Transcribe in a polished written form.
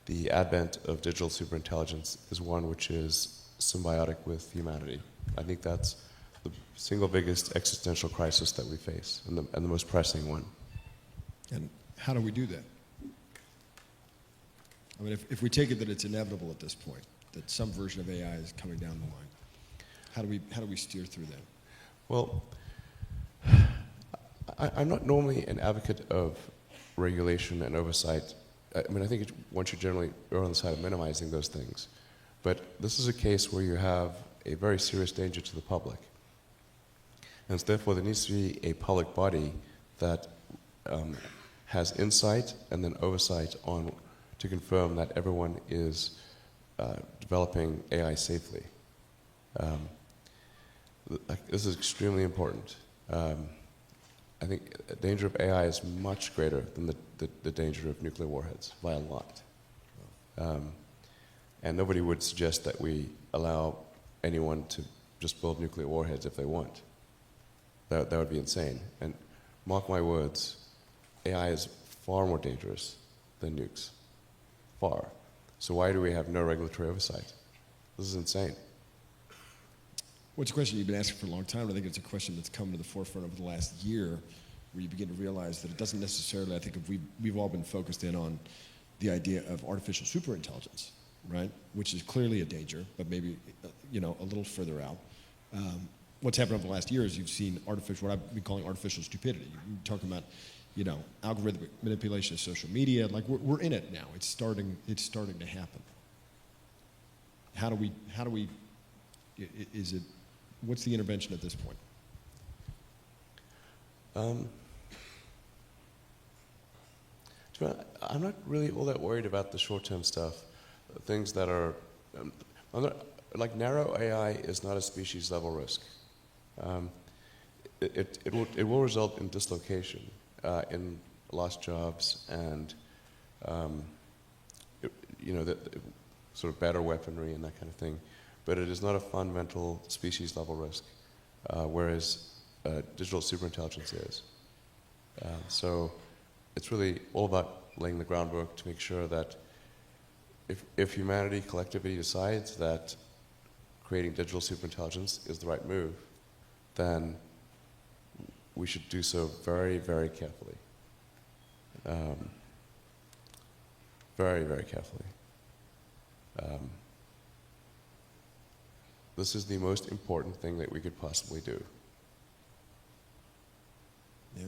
the advent of digital superintelligence is one which is symbiotic with humanity. I think that's the single biggest existential crisis that we face, and the most pressing one. And how do we do that? I mean, if we take it that it's inevitable at this point, that some version of AI is coming down the line, how do we steer through that? Well, I'm not normally an advocate of regulation and oversight. I mean, I think one should generally err on the side of minimizing those things. But this is a case where you have a very serious danger to the public. And so therefore, there needs to be a public body that has insight and then oversight on to confirm that everyone is developing AI safely. This is extremely important. I think the danger of AI is much greater than the danger of nuclear warheads by a lot. And nobody would suggest that we allow anyone to just build nuclear warheads if they want. That would be insane. And mark my words, AI is far more dangerous than nukes. Far. So why do we have no regulatory oversight? This is insane. Well, it's a question you've been asking for a long time, and I think it's a question that's come to the forefront over the last year, where you begin to realize that it doesn't necessarily, I think we've all been focused in on the idea of artificial superintelligence, right? Which is clearly a danger, but maybe a little further out. What's happened over the last year is you've seen what I've been calling artificial stupidity. You're talking about, algorithmic manipulation of social media. Like we're in it now. It's starting to happen. How do we? Is it? What's the intervention at this point? I'm not really all that worried about the short-term stuff. Things that are, like narrow AI is not a species-level risk. It will result in dislocation, in lost jobs, and the sort of better weaponry and that kind of thing. But it is not a fundamental species-level risk, whereas digital superintelligence is. So it's really all about laying the groundwork to make sure that if humanity collectively decides that creating digital superintelligence is the right move, then we should do so very, very carefully. Very, very carefully. This is the most important thing that we could possibly do. Yeah.